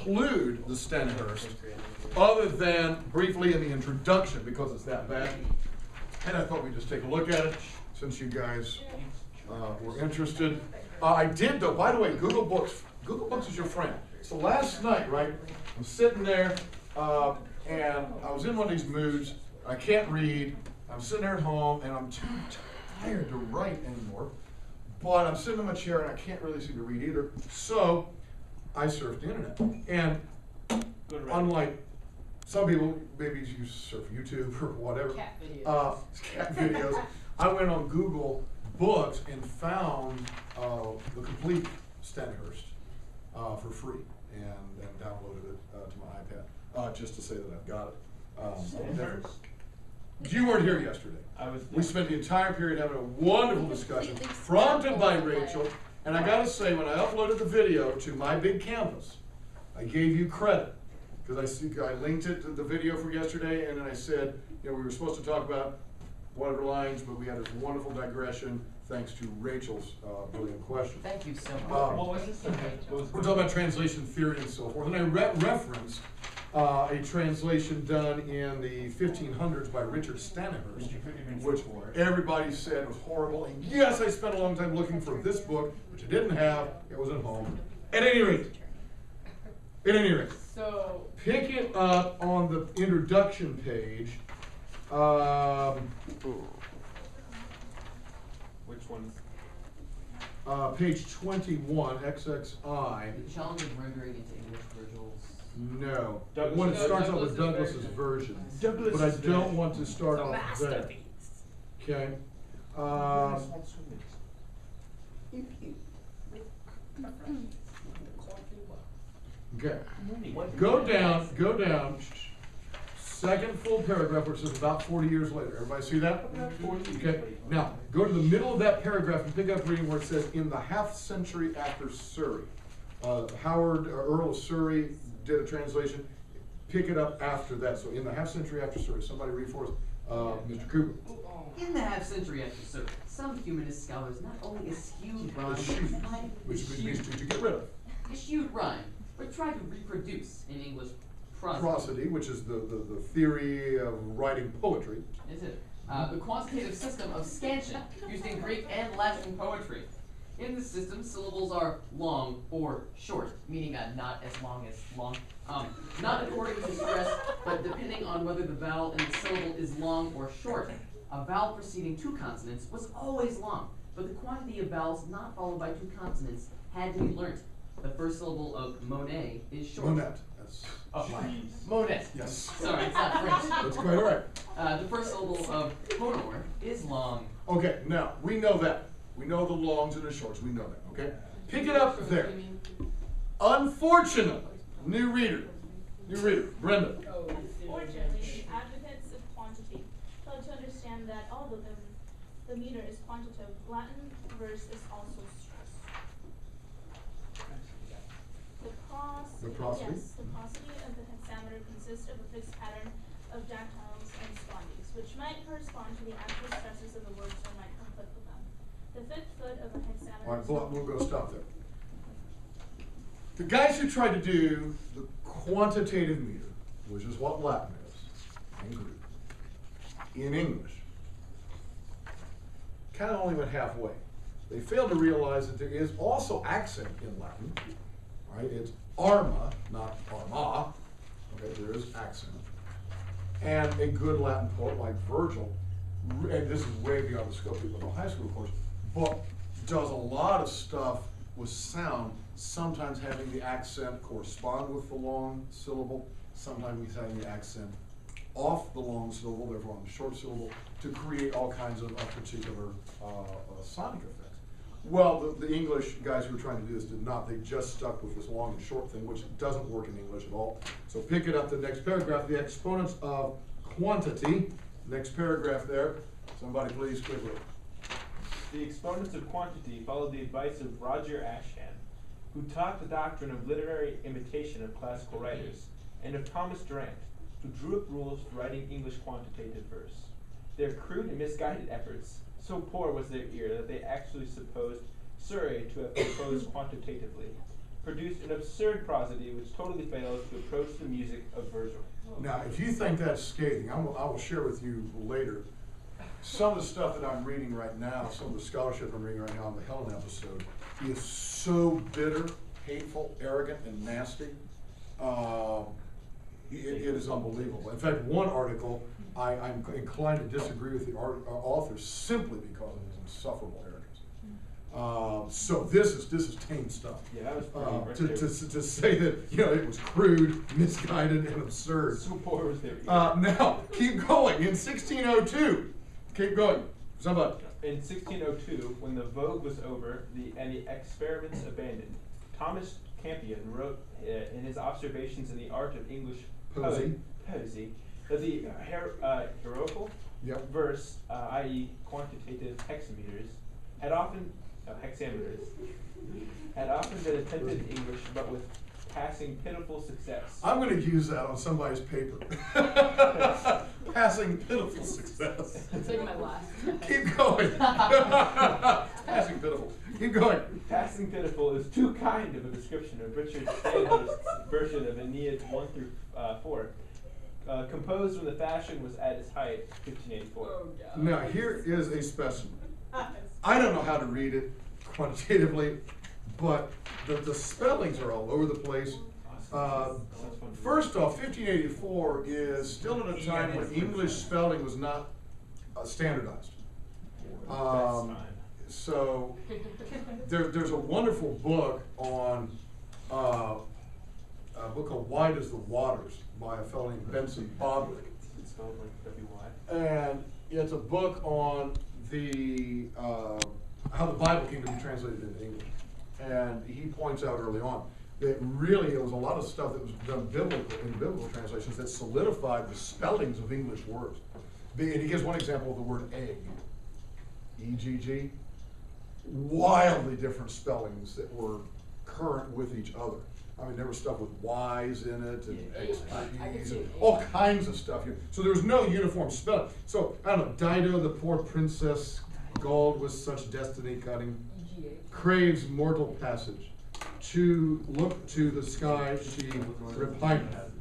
include the Stanyhurst other than briefly in the introduction because it's that bad. And I thought we'd just take a look at it since you guys were interested. I did though, by the way, Google Books is your friend. So last night, right, I'm sitting there and I was in one of these moods. I can't read. I'm sitting there at home and I'm too tired to write anymore. But I'm sitting in my chair and I can't really seem to read either. So I surfed the internet. And unlike some people, maybe you surf YouTube or whatever. Cat videos. Cat videos. I went on Google Books and found the complete Stanyhurst for free and downloaded it to my iPad just to say that I've got it. You weren't here yesterday. We spent the entire period having a wonderful discussion, prompted by Rachel. And I gotta say, when I uploaded the video to my big canvas, I gave you credit because I linked it to the video from yesterday, and then I said, you know, we were supposed to talk about whatever lines, but we had this wonderful digression thanks to Rachel's brilliant question. Thank you so much. What was this? We're talking about translation theory and so forth, and I referenced a translation done in the 1500s by Richard Stanyhurst, which everybody said was horrible. And yes, I spent a long time looking for this book, which I didn't have. It was at home. At any rate, so pick it up on the introduction page. Which one? Page 21, XXI. the challenge of rendering into English Virgil's. No. Douglas- One that starts off with Douglas's Douglas's version. version. But I don't want to start off there. Okay. Okay. Go down. Second full paragraph, which is about 40 years later. Everybody see that? Okay. Now, go to the middle of that paragraph and pick up reading where it says, in the half century after Surrey. Howard, Earl of Surrey, did a translation. Pick it up after that. So, in the half century after Surrey. Somebody read for us, Mr. Cooper. In the half century after Surrey, some humanist scholars not only eschewed rhyme, Which means to get rid of. eschewed rhyme, but tried to reproduce in English prosody. Prosody, which is the theory of writing poetry. Is it? The quantitative system of scansion used in Greek and Latin poetry. In this system, syllables are long or short, meaning not as long as long. Not according to stress, but depending on whether the vowel in the syllable is long or short. A vowel preceding two consonants was always long, but the quantity of vowels not followed by two consonants had to be learnt. The first syllable of Monet is short. Monette. That's Monet. yes. Sorry, it's not French. That's quite all right. The first syllable of Honor is long. Okay, now we know that. We know the longs and the shorts. We know that. Okay, pick it up there. Unfortunately, new reader, Brenda. Unfortunately, advocates of quantity fail to understand that although the meter is quantitative, Latin verse is also stressed. The prosody of the hexameter consists of a fixed pattern of dactyls and spondies, which might correspond to the actual stresses of the words or might conflict with them. The fifth foot of a hexameter. All right, we'll go stop there. The guys who tried to do the quantitative meter, which is what Latin is, in Greek, in English, kind of only went halfway. They failed to realize that there is also accent in Latin, right? It's arma, not arma. Okay, there is accent. And a good Latin poet like Virgil, and this is way beyond the scope of the high school course, but does a lot of stuff with sound, sometimes having the accent correspond with the long syllable, sometimes he's having the accent off the long syllable, therefore on the short syllable, to create all kinds of particular sonic effects. Well, the English guys who were trying to do this did not. They just stuck with this long and short thing, which doesn't work in English at all. So pick it up the next paragraph, the exponents of quantity. Next paragraph there. Somebody please quickly. The exponents of quantity followed the advice of Roger Ascham, who taught the doctrine of literary imitation of classical writers, and of Thomas Durant, who drew up rules for writing English quantitative verse. Their crude and misguided efforts, so poor was their ear that they actually supposed Surrey to have composed quantitatively. produced an absurd prosody which totally fails to approach the music of Virgil. Now, if you think that's scathing, I will share with you later some of the stuff that I'm reading right now, some of the scholarship I'm reading right now on the Helen episode is so bitter, hateful, arrogant, and nasty. It is unbelievable. In fact, one article, I'm inclined to disagree with the author simply because of his insufferable arrogance. So this is tame stuff. Yeah, that was pretty to say that it was crude, misguided, and absurd. So poor was there. Now keep going. In 1602, keep going. Somebody. In 1602, when the vogue was over and the experiments abandoned, Thomas Campion wrote in his observations in the art of English poesy that the heroical verse, i.e. quantitative hexameters, had often been attempted in English, but with passing pitiful success. I'm going to use that on somebody's paper. Passing pitiful success. I'm taking my last. Keep going. Passing pitiful. Keep going. Passing pitiful is too kind of a description of Richard Stanyhurst's version of Aeneid 1 through 4, composed when the fashion was at its height, 1584. Oh, now here is a specimen. I don't know how to read it quantitatively, but the spellings are all over the place. First off, 1584 is still at a time when English spelling was not standardized. So there's a wonderful book on a book called Wide as the Waters by a fellow named Benson Bodwick. It's spelled like W-Y. And it's a book on the how the Bible came to be translated into English. And he points out early on that really there was a lot of stuff that was done in biblical translations that solidified the spellings of English words. And he gives one example of the word egg, E-G-G, wildly different spellings that were current with each other. I mean, there was stuff with Y's in it and X's and all kinds of stuff. So there was no uniform spelling. So, I don't know, Dido, the poor princess, galled with such destiny cutting, craves mortal passage. To look to the sky, she repineth.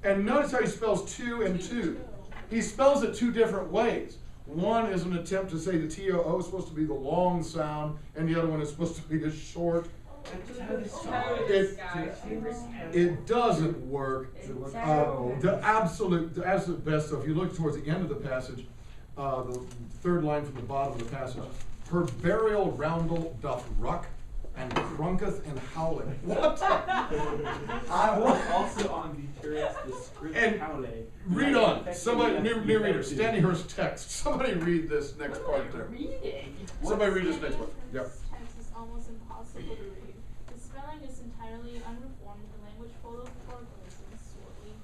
And notice how he spells two and two. He spells it two different ways. One is an attempt to say the T-O-O is supposed to be the long sound, and the other one is supposed to be the short. It doesn't work. The absolute best. So if you look towards the end of the passage, the third line from the bottom of the passage, her burial roundel doth ruck, and crunketh and howling. What? Also on the turrets, the script howling. Read on. Somebody, new reader, Stanyhurst text. Somebody read this next part there. Somebody read this next part. Yep. Text is almost impossible to read. The spelling is entirely unreformed, the language full of organisms, sorely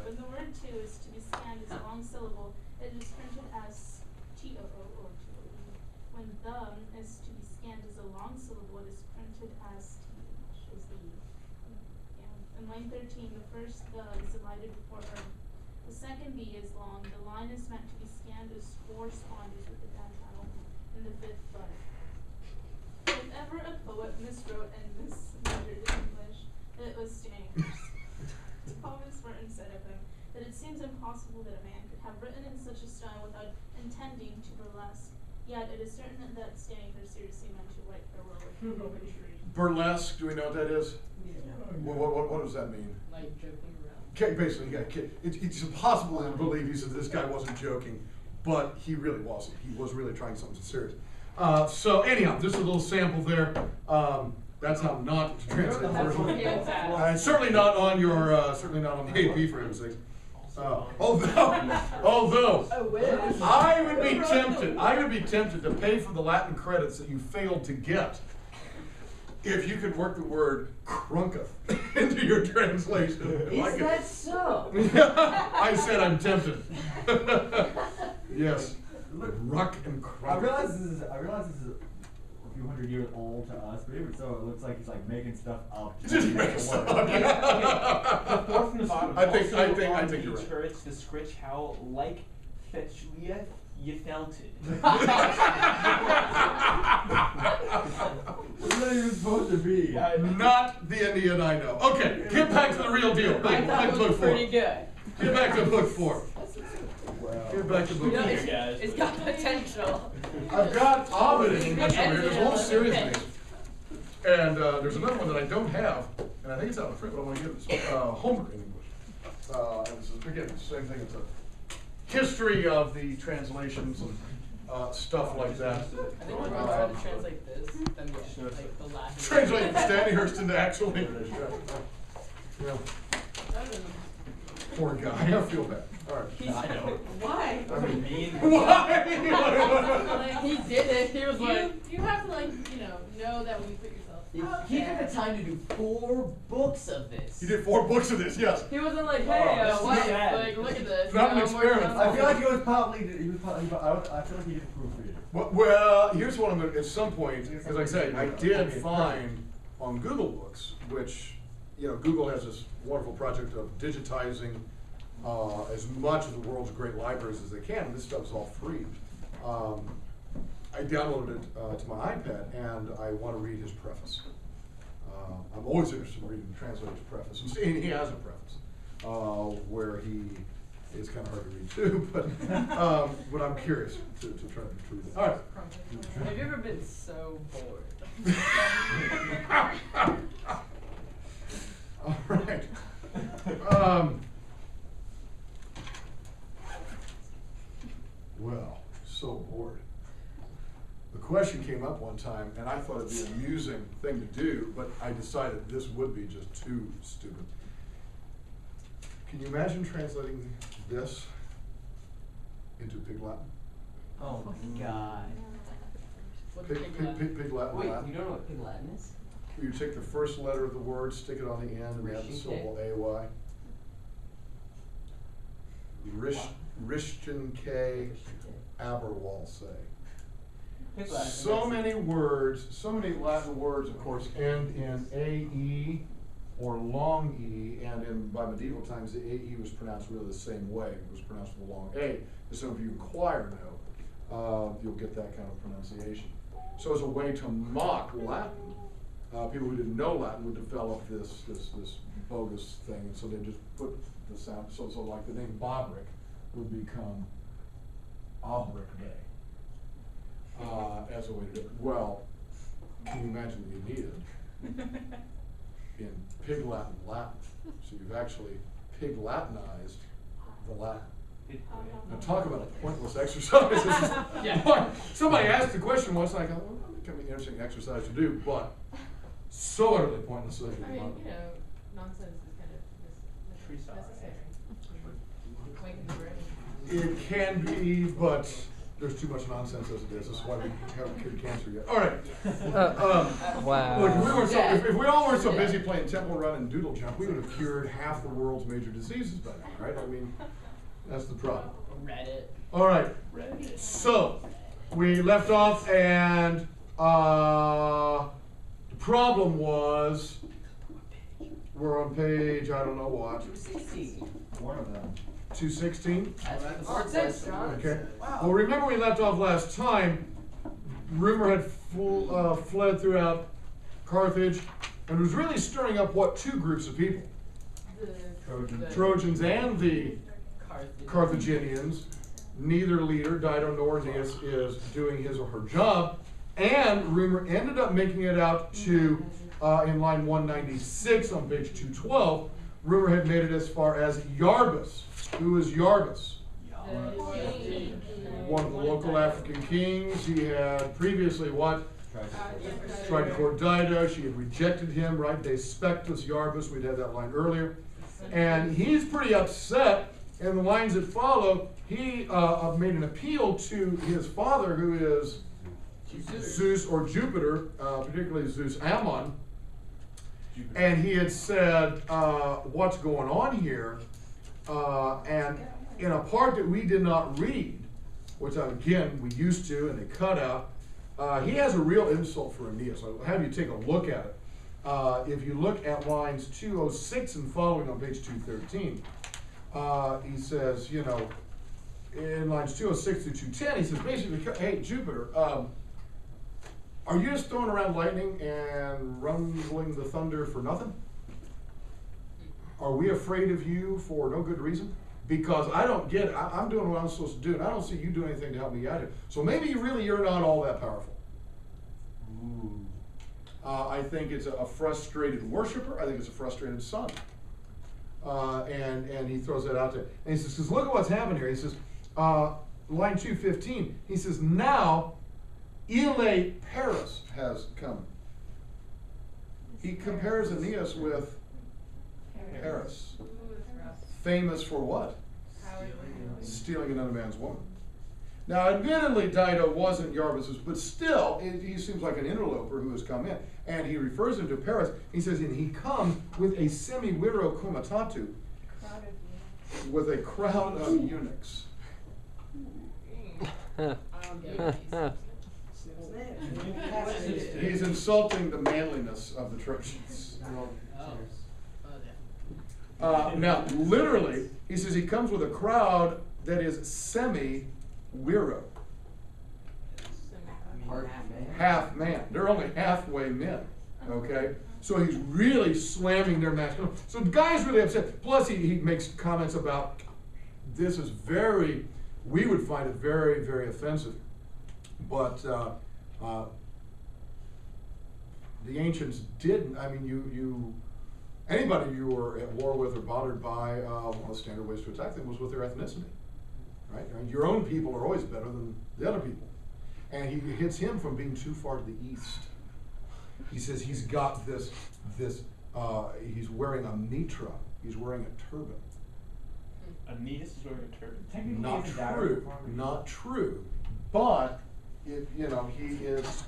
when the word two is to be scanned as a long syllable, it is printed as T-O-O or T-O-E. When the is to be scanned as a long syllable, it is printed as T, which is the E. In line 13, the first the is elided before her. The second B is long. The line is meant to be scanned as four sponges with the dactyl in the fifth but. If ever a poet miswrote and mismeasured English, it was Stanyhurst. Thomas Merton said of him that it seems impossible that a man could have written in such a style without intending to burlesque. Yet it is certain that Stanyhurst seriously meant to write farewell with poetry. Burlesque, do we know what that is? Yeah. What does that mean? Like joking around. Okay, basically, yeah, it's impossible to believe he said this guy wasn't joking, but he really wasn't. He was really trying something serious. So anyhow, just a little sample there. That's how not to translate version. Certainly not on your, certainly not on the AP for heaven's sakes. Although I would be tempted to pay for the Latin credits that you failed to get if you could work the word crunketh into your translation. Is that so? I said I'm tempted. Yes. Ruck and crunk. I realize this is a few hundred years old to us, but even so, it looks like he's like making stuff up. Just making stuff up. The fourth from the bottom. I think you're right. Turrets, the scritch howl like fetchlieth You felt it. What's that even supposed to be? Not the Indian I know. Okay, get back to the real deal. I thought it was book pretty 4. good. Get back to book 4. Wow. Get back to book You know, 4. it's got potential. I've got Ovid in English over here. There's a whole And series of okay. these. And there's another one that I don't have, and I think it's out of print, but I want to give it Homer in English. And this is, again, the same thing. It's a history of the translations and stuff like that. I think we're going to try to translate this, then like the last. Translate Stanyhurst into actual English. Yeah. Poor guy. I feel bad. All right. I know. Why? I mean, Mean. why? He did it. He was like. You have to like, know that when you put yourself out He there. took the time to do 4 books of this. You did 4 books of this, yes. He wasn't like, Oh, hey, this is what? sad. Like, look at this. Not an I'm working experiment. on I feel something. like I feel like he did proofread it. Well, here's what I'm gonna, at some point, because like I say, I did find on Google Books, which, Google has this wonderful project of digitizing as much of the world's great libraries as they can, and this stuff's all free. I downloaded it to my iPad, and I want to read his preface. I'm always interested in reading the translator's preface, and he has a preface, where he is kind of hard to read too, but I'm curious to try to retrieve it. All right. Have you ever been so bored? All right. Well, so bored. The question came up one time, and I thought it'd be an amusing thing to do, but I decided this would be just too stupid. Can you imagine translating this into Pig Latin? Oh my god. What's Pig Latin. Wait, Latin. you don't know what Pig Latin is? You take the first letter of the word, stick it on the end, and add the syllable AY. Rishton K. Aberwalsay. So many words, so many Latin words, of course, end in AE or long E, and by medieval times, the AE was pronounced really the same way. It was pronounced with a long A. So if you inquire now, you'll get that kind of pronunciation. So as a way to mock Latin, people who didn't know Latin would develop this bogus thing, and so they just put the sound, so like the name Bobrick would become Aubric Bay, as a way to do it. Well, can you imagine what you needed in Pig Latin Latin? So you've actually Pig Latinized the Latin. Now talk about a pointless exercise. This is Yeah. Somebody asked the question once, and I go, well, that can be an interesting exercise to do, but so utterly pointless. I mean, nonsense is kind of necessary. Like in the brain. It can be, but there's too much nonsense as it is. That's why we haven't cured cancer yet. All right. Wow. Look, if we all weren't so busy playing Temple Run and Doodle Jump, we would have cured half the world's major diseases by now, right? I mean, that's the problem. Reddit. All right. So we left off, and the problem was we're on page, I don't know what, 260. One of them. 216. That's what the Oh, book it says. says, John. Okay. Wow. Well, remember we left off last time. Rumor had fled throughout Carthage, and was really stirring up what, 2 groups of people: Trojans. Trojans and the Carthage. Carthaginians. Neither leader, Dido nor Aeneas, is doing his or her job, and rumor ended up making it out to in line 196 on page 212. Rumor had made it as far as Iarbas. Who is Iarbas? One of the local African kings. He had previously what? Tried to court Dido. She had rejected him, right? De spectus Iarbas. We'd had that line earlier. And he's pretty upset. In the lines that follow, he made an appeal to his father, who is Zeus or Jupiter, particularly Zeus Ammon. And he had said, what's going on here? And in a part that we did not read, which again we used to and they cut out, he has a real insult for Aeneas. I'll have you take a look at it. If you look at lines 206 and following on page 213, he says, in lines 206 through 210, he says basically, hey, Jupiter, are you just throwing around lightning and rumbling the thunder for nothing? Are we afraid of you for no good reason? Because I don't get it. I'm doing what I'm supposed to do, and I don't see you doing anything to help me out here. So maybe you're not all that powerful. Ooh. I think it's a frustrated worshiper. I think it's a frustrated son. And he throws that out there. And he says, look at what's happened here. He says, line 215, he says, now Ile Paris has come. He compares Aeneas with Paris. Famous for what? Stealing another man's woman. Now, admittedly, Dido wasn't Iarbas', but still, he seems like an interloper who has come in. And he refers him to Paris. He says, and he comes with a semi-viro comitatu, with a crowd of eunuchs. He's insulting the manliness of the Trojans. Now, literally, he says he comes with a crowd that is semi-viro. Half man. They're only halfway men. Okay? So he's really slamming their masculinity. So the guy's really upset. Plus, he makes comments about this is we would find it very, very offensive. But the ancients didn't. I mean, anybody you were at war with or bothered by, one of the standard ways to attack them was with their ethnicity. Right? And your own people are always better than the other people. And he hits him from being too far to the east. He says he's got this he's wearing a mitra. He's wearing a turban. Aeneas is wearing a turban. Not true. Not true. But he is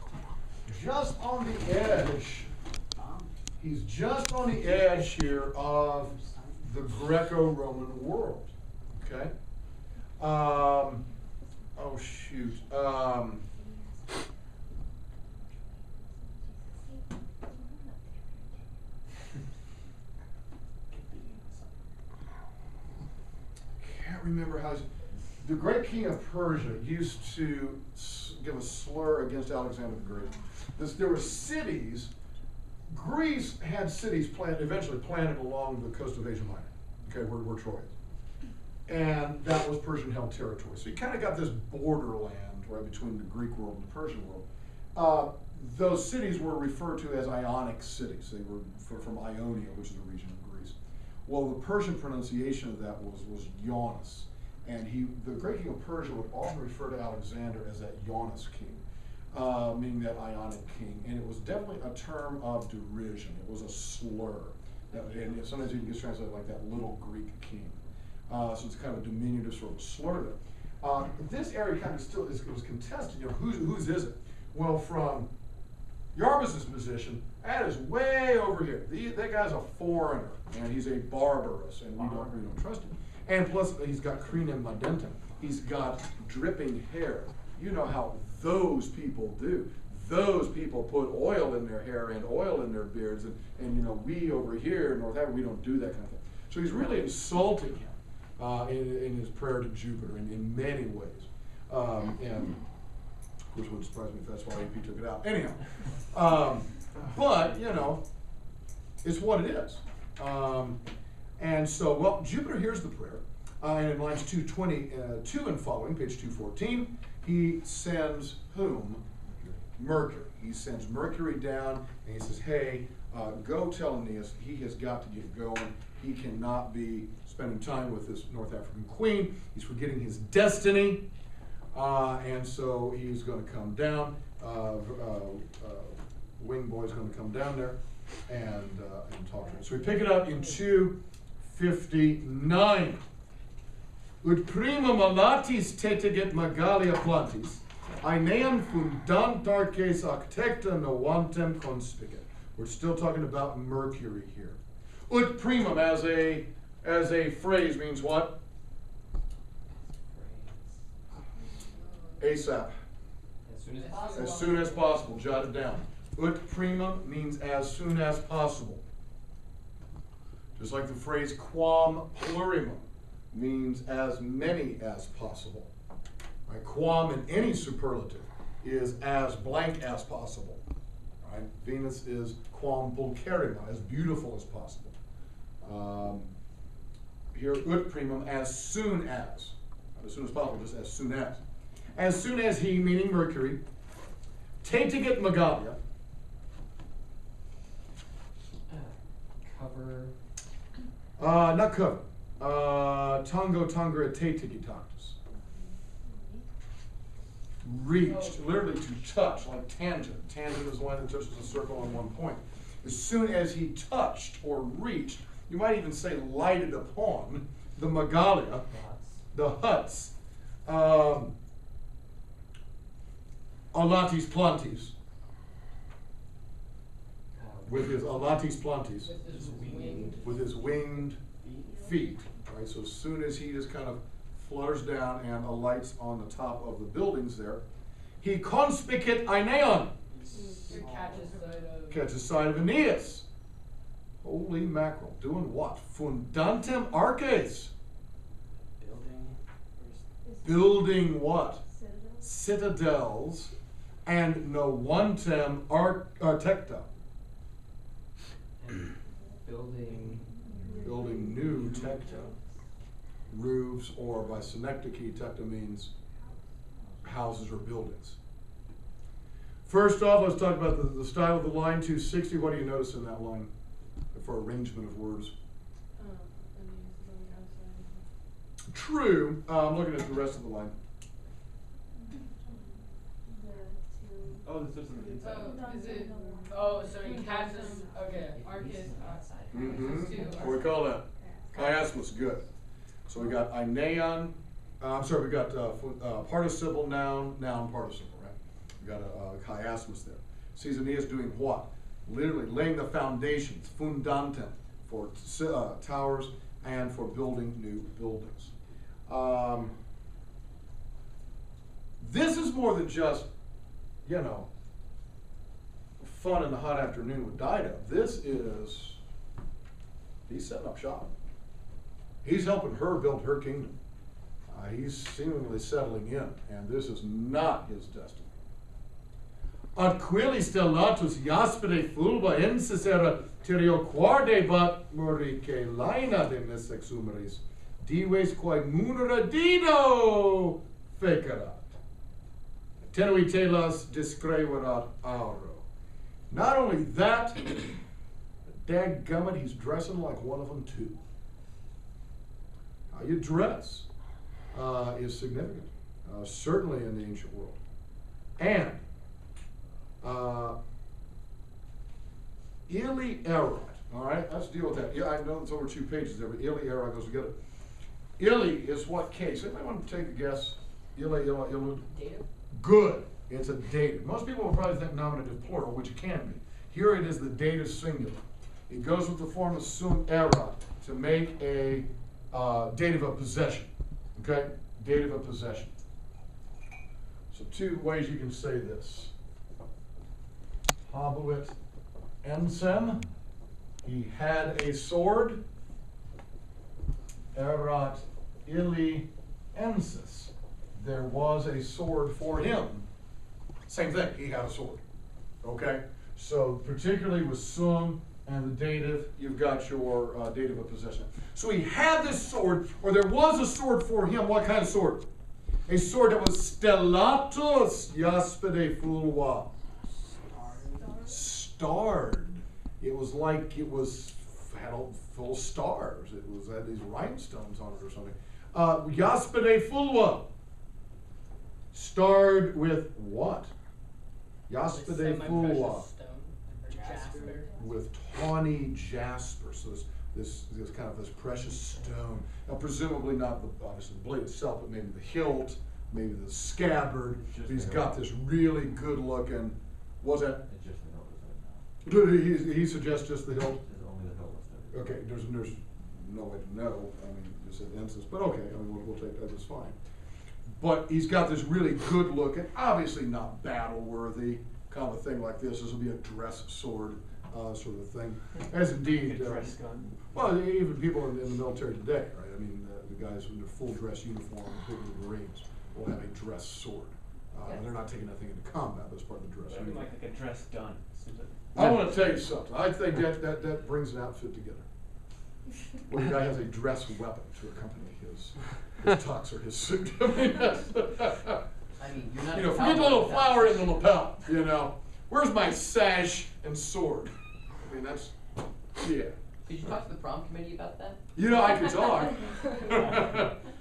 just on the edge. He's just on the edge here of the Greco-Roman world. Okay? Oh shoot. Can't remember how. The great king of Persia used to give a slur against Alexander the Great. There were cities. Greece had cities eventually planted along the coast of Asia Minor. Okay, where Troy is. And that was Persian-held territory. So you kind of got this borderland right between the Greek world and the Persian world. Those cities were referred to as Ionic cities. They were from Ionia, which is a region of Greece. Well, the Persian pronunciation of that was Ionis. And the great king of Persia would often refer to Alexander as that Ionis king, meaning that Ionic king. And it was definitely a term of derision. It was a slur. And sometimes it gets translated like that little Greek king. So it's kind of a diminutive sort of slur there. This area kind of still was contested. Whose is it? Well, from Iarbas' position, that is way over here. That guy's a foreigner, and he's a barbarous, and we don't trust him. And plus, he's got crinem madentem. He's got dripping hair. You know how those people do. Those people put oil in their hair and oil in their beards, and we over here in North Africa, we don't do that kind of thing. So he's really insulting him in his prayer to Jupiter in many ways. And of course, it wouldn't surprise me if that's why AP took it out. Anyhow, but it's what it is. And so, Jupiter hears the prayer, and in lines 222 and following, page 214, he sends whom? Mercury. He sends Mercury down, and he says, hey, go tell Aeneas he has got to get going. He cannot be spending time with this North African queen. He's forgetting his destiny, and so he's going to come down. Wing Boy's going to come down there and talk to him. So we pick it up in 259. Ut prima malatis teteget magalia plantis, Aenean fundantarches actecta novantem conspicit. We're still talking about Mercury here. Ut primum as a phrase means what? ASAP. As soon as possible. As soon as possible. Jot it down. Ut primum means as soon as possible. Just like the phrase quam plurimum. means as many as possible. Right? Quam in any superlative is as blank as possible. Right? Venus is quam pulcherrima, as beautiful as possible. Here, ut primum, as soon as possible, just as soon as. As soon as he, meaning Mercury, tetigit Megalia. Cover. Not cover. Tango tangra tetigitactus. Reached, literally to touch, like tangent. Tangent is the line that touches a circle on one point. As soon as he touched or reached, you might even say lighted upon the Megalia, the huts, alatis plantis, with his alatis plantis, with his winged feet. Right? So as soon as he just kind of flutters down and alights on the top of the buildings there, he conspicit Aeneon. Catches sight of Aeneas. Holy mackerel. Doing what? Fundantem arches. Building what? Citadels and novantem artecta. Building new tecta. Roofs, or by synecdoche, tecta means houses or buildings. First off, let's talk about the style of the line 260. What do you notice in that line for arrangement of words? True. I'm looking at the rest of the line. Oh, this is on the inside. Is it? Oh, so he catches. Okay, Arcus outside. We call that chiasmus. Good. So we got Aeneon. We got participle, noun, participle, right? We got a chiasmus there. Aeneas doing what? Literally laying the foundations, fundantem, for towers and for building new buildings. This is more than just, fun in the hot afternoon with Dido. He's setting up shop. He's helping her build her kingdom. He's seemingly settling in, and this is not his destiny. Adquili stellatus jaspide fulva ensis era terioquarde bat morice laina de missex humeris, dives quae munera Dido fecerat. Tenui telas discreverat auro. Not only that, dadgummit, he's dressing like one of them too. How you dress is significant, certainly in the ancient world. And illy erat, all right, let's deal with that. Yeah, I know it's over 2 pages there, but illy erat goes together. Illy is what case? Anybody want to take a guess? Illy. Dative? Good. It's a dative. Most people will probably think nominative plural, which it can be. Here it is the dative singular. It goes with the form of sum erat to make a dative of possession. Okay? Dative of possession. So 2 ways you can say this. Habuit ensem. He had a sword. Erat illi ensis. There was a sword for him. Same thing, he had a sword. Okay? So particularly with sum and the dative, you've got your dative of possession. So he had this sword, or there was a sword for him. What kind of sword? A sword that was stellatus jaspide fulva. Starred. It was like it was had full of stars. It had these rhinestones on it or something. Jaspide fulva. Starred with what? Jaspide fulva. Jasper. With tawny jasper. So this kind of this precious stone. Now presumably not obviously the blade itself, but maybe the hilt, maybe the scabbard. He's got this really good looking. What's that? It's just the hilt is it now. He suggests just the hilt. It's only the hilt is there. Okay, there's no way to know. I mean, just an instance, but okay. I mean, we'll take that. That's fine. But he's got this really good looking, obviously not battle worthy kind of a thing like this. This will be a dress sword sort of thing. As indeed, dress gun. well, even people in the military today, right? I mean, the guys in their full dress uniform, including the Marines, will have a dress sword. They're not taking nothing into combat, but it's part of the dress. Something like a dress gun. I want to tell you something. I think that brings an outfit together. Where the guy has a dress weapon to accompany his tux or his suit. I mean, you're not. you know, forget the little flower in the lapel. You know, where's my sash and sword? I mean, that's yeah. Could you talk to the prom committee about that? You know, I could talk.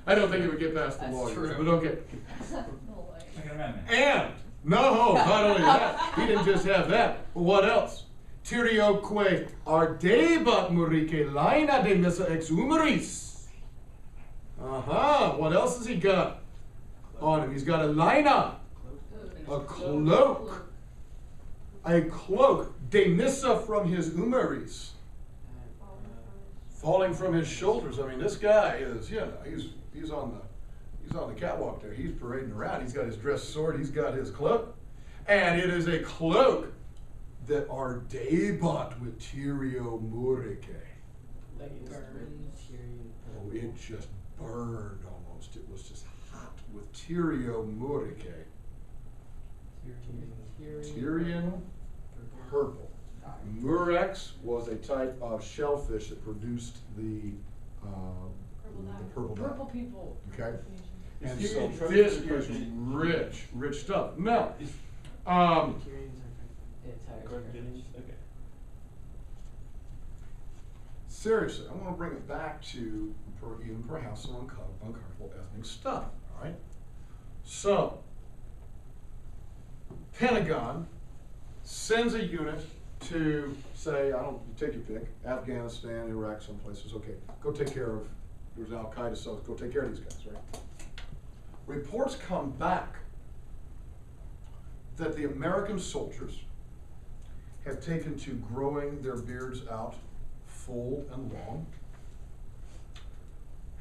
I don't think it would get past the That's lawyers, true. but okay. Second Amendment. And no, not only that, he didn't just have that. But what else? Tyrioque ardebat murique laina de missa ex humoris. What else has he got on him? He's got a laina, a cloak, de missa from his humoris, falling from his shoulders. I mean, this guy is, you know, he's on the catwalk there. He's parading around. He's got his dress sword. He's got his cloak, and it is a cloak that are debat with Tyrio Murique. Like it burns. Oh, it just burned almost. It was just hot with Tyrio Murique. Tyrian purple. Murex was a type of shellfish that produced the purple dye. Purple people. Okay? And Is so Tyrian trophy this the is person- rich stuff. Now, Okay. seriously, I want to bring it back to even perhaps some uncomfortable ethnic stuff, all right? So, Pentagon sends a unit to say, you take your pick, Afghanistan, Iraq, some places, okay, go take care of, there's Al-Qaeda, so go take care of these guys, right? Reports come back that the American soldiers have taken to growing their beards out full and long,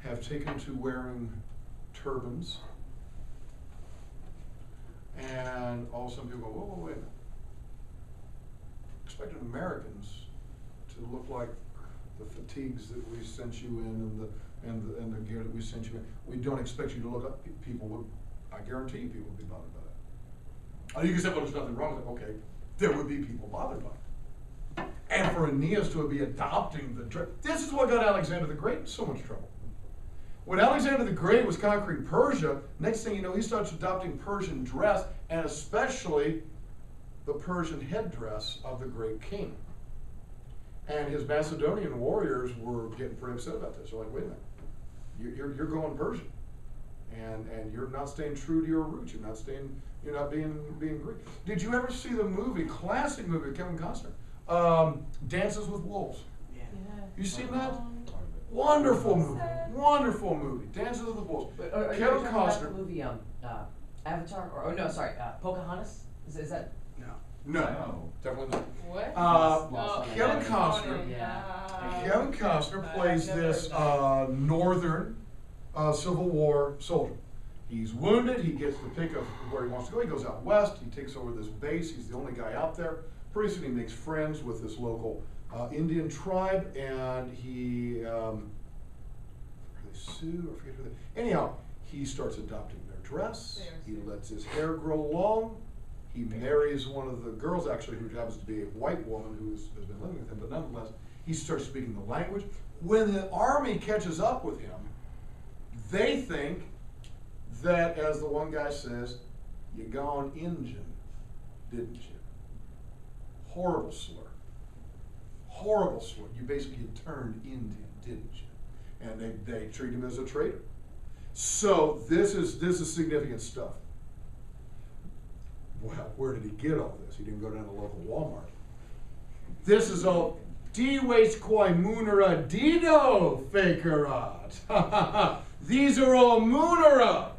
have taken to wearing turbans, and all of a sudden people go, whoa, wait a minute. Expected Americans to look like the fatigues that we sent you in and the gear that we sent you in. We don't expect you to look like people would, I guarantee you people would be bothered by that. You can say, well, there's nothing wrong with it. Okay, there would be people bothered by it. And for Aeneas to be adopting the dress, this is what got Alexander the Great in so much trouble. When Alexander the Great was conquering Persia, next thing you know, he starts adopting Persian dress, and especially the Persian headdress of the great king. And his Macedonian warriors were getting pretty upset about this. They're like, wait a minute, you're going Persian. And you're not staying true to your roots. You're not being Greek. Did you ever see the movie, classic movie, Kevin Costner, Dances with Wolves? Yeah. You seen that? Wonderful movie, Dances with Wolves. Are you Kevin talking about Costner. the movie Avatar? Or no, sorry, Pocahontas? Is that? No, definitely not. What? Kevin Costner. Yeah. Kevin Costner plays this northern Civil War soldier. He's wounded. He gets the pick of where he wants to go. He goes out west. He takes over this base. He's the only guy out there. Pretty soon he makes friends with this local Indian tribe, and he are they Sioux? I forget who they. Anyhow, he starts adopting their dress. He lets his hair grow long. He marries one of the girls, actually, who happens to be a white woman who has been living with him, but nonetheless, he starts speaking the language. When the army catches up with him, they think that, as the one guy says, you gone Injun, didn't you? Horrible slur. Horrible slur. You basically turned Indian, didn't you? And they treat him as a traitor. So this is significant stuff. Well, where did he get all this? He didn't go down to the local Walmart. This is all Diwes koi munera dido fakerat. These are all munera.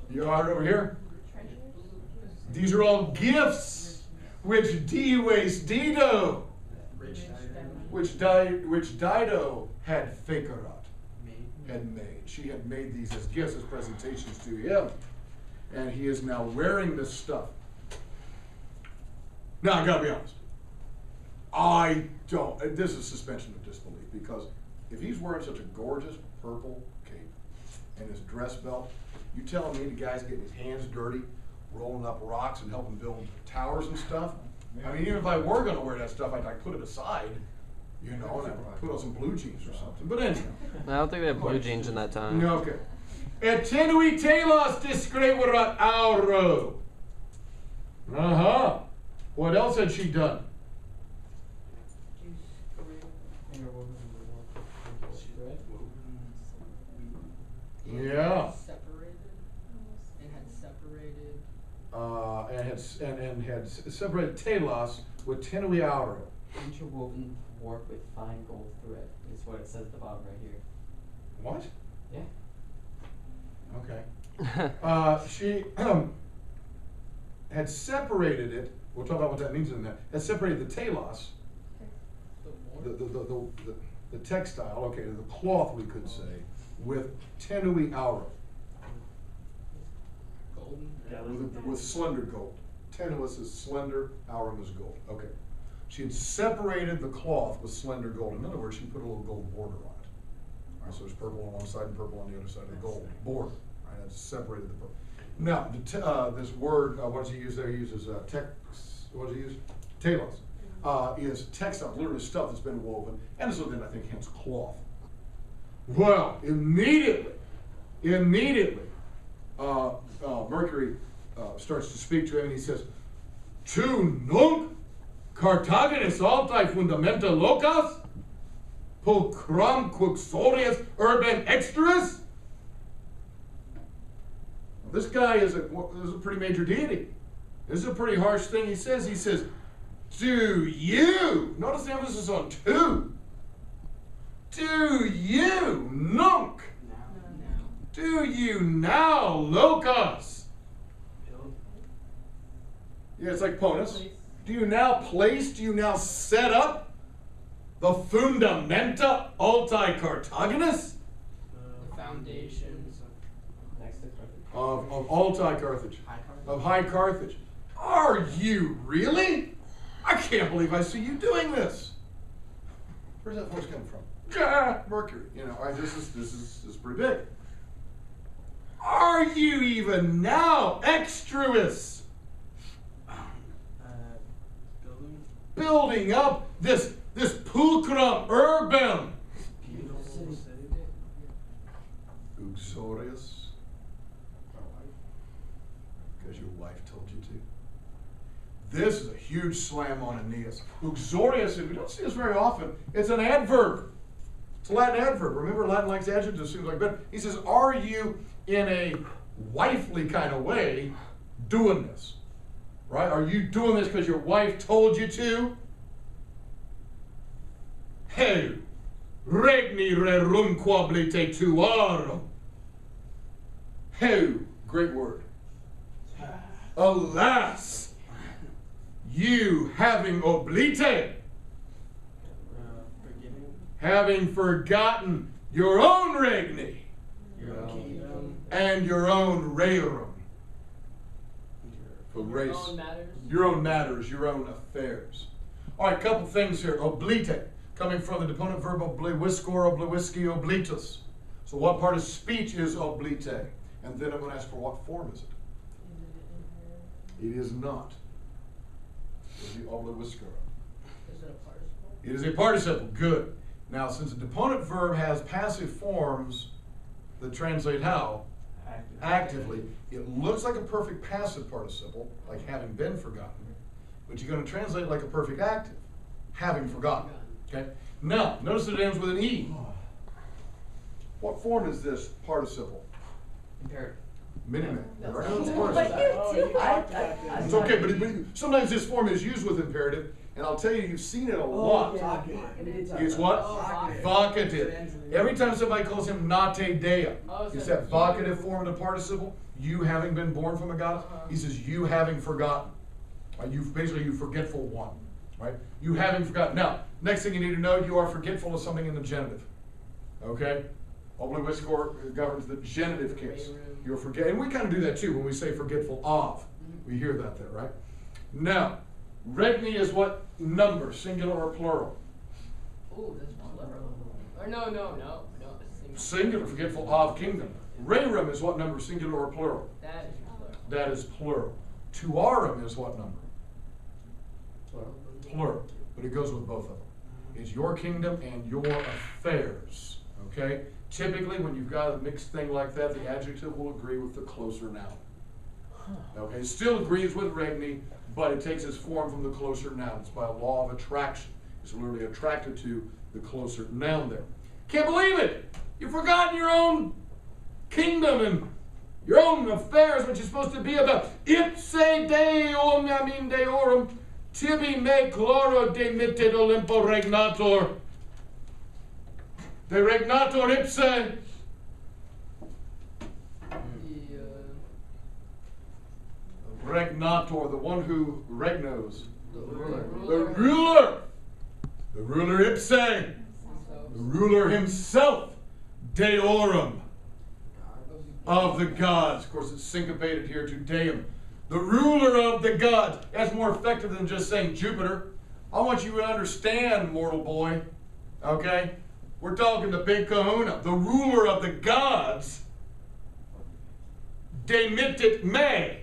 You heard over here? These are all gifts which Diwes dido, which Dido had fakerat, had made. She had made these as gifts, as presentations to him. And he is now wearing this stuff. Now, I gotta be honest. This is suspension of disbelief, because if he's wearing such a gorgeous purple cape and his dress belt, you telling me the guy's getting his hands dirty, rolling up rocks and helping build towers and stuff? I mean, even if I were gonna wear that stuff, I'd put it aside, you know, and I'd put on some blue jeans or something. But anyhow. I don't think they had blue jeans in that time. Okay. Etenui telos discreverat auro. Uh-huh. What else had she done? Yeah. Separated and had separated. And had separated telos with tenui auro. Interwoven warp with fine gold thread is what it says at the bottom right here. What? Yeah. Okay. She had separated it. We'll talk about what that means in that. Had separated the telos, the textile. Okay, the cloth we could say, with tenui auro. Golden. With slender gold. Tenuous is slender, aurum is gold. Okay. She had separated the cloth with slender gold. In other words, she put a little gold border on it. All right, so there's purple on one side and purple on the other side of the gold border. All right, that's separated the purple. Now, this word, what does he use there? He uses what does he use? Telos. Is textile, literally stuff that's been woven, and so then I think hence cloth. Well, immediately, Mercury starts to speak to him, and he says, "Tu nunc Carthagines altae fundamenta locas, pulchram quixorius urban extras." This guy is a pretty major deity. This is a pretty harsh thing he says. He says, "Do you," notice the emphasis on "to," "do you, nunc, do you now, locus?" Yeah, it's like ponus. Do you now place, do you now set up the fundamenta altae Carthagines? The foundations Of altae Carthage. Of high Carthage. Are you really? I can't believe I see you doing this. Where's that voice coming from? Mercury. You know, this is pretty big. Are you even now extruous? Building up this pulchrum urbem. Uxorius. Because your wife told you to. This is a huge slam on Aeneas. Uxorius, if we don't see this very often, it's an adverb. It's a Latin adverb. Remember, Latin likes adjectives, seems like better. He says, are you in a wifely kind of way doing this? Right? Are you doing this because your wife told you to? Hey, regni rerum quablite tuarum. Hey, great word. Alas, you having oblite, having forgotten your own regni and your own rerum. For race, your own matters, your own affairs. All right, couple things here. Oblite, coming from the deponent verb obliviscor, oblivisci, oblitus. So what part of speech is oblite? And then I'm going to ask for what form is it? It is not. It is the obliviscor. Is it a participle? It is a participle. Good. Now, since the deponent verb has passive forms that translate how? Actively. It looks like a perfect passive participle, like having been forgotten, but you're going to translate like a perfect active, having forgotten. Okay? Now, notice that it ends with an E. What form is this participle? Imperative. Miniman. That's Right? not- It's What participle. It's okay, but sometimes this form is used with imperative, and I'll tell you, you've seen it a lot. It's what? Vocative. Every time somebody calls him nate dea, it's that vocative form of the participle. You having been born from a goddess. He says, you having forgotten. Right? You forgetful one. Right? You having forgotten. Now, next thing you need to know, you are forgetful of something in the genitive. Okay? Obliviscor governs the genitive case. You're forgetting. And we kind of do that too when we say forgetful of. We hear that there, right? Now, regni is what number, singular or plural? Ooh, that's plural. Or no. It's Singular, forgetful of kingdom. Rerum is what number, singular or plural? That is plural. That is plural. Tuarum is what number? Plural. But it goes with both of them. It's your kingdom and your affairs. Okay? Typically, when you've got a mixed thing like that, the adjective will agree with the closer noun. Okay? It still agrees with regni, but it takes its form from the closer noun. It's by a law of attraction. It's literally attracted to the closer noun there. Can't believe it! You've forgotten your own kingdom and your own affairs, which is supposed to be about. Ipse Deum, Deorum, tibi me chloro demitted Olympo regnator. De regnator ipse. Regnator, the one who regnos. The ruler. The ruler. The ruler ipse. The ruler himself. Deorum. Of the gods. Of course, it's syncopated here to Deum. The ruler of the gods. That's more effective than just saying Jupiter. I want you to understand, mortal boy. Okay? We're talking the big kahuna. The ruler of the gods. Demittit me.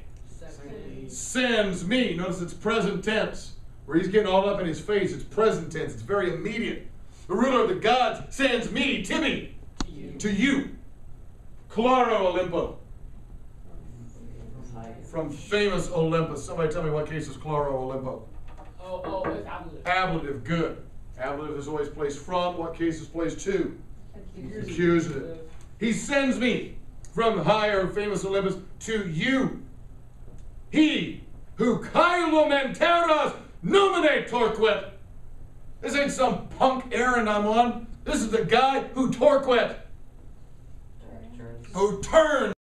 Sends me. Notice it's present tense. Where he's getting all up in his face, it's present tense. It's very immediate. The ruler of the gods sends me, Tibi, to you. Claro Olympo. From famous Olympus. Somebody tell me what case is Claro Olympo. Oh, it's ablative. Ablative, good. Ablative is always placed from. What case is placed to? Accusative. He sends me from higher famous Olympus to you. He who Kailumenteras numine torquet. This ain't some punk errand I'm on. This is the guy who torquet. Who turns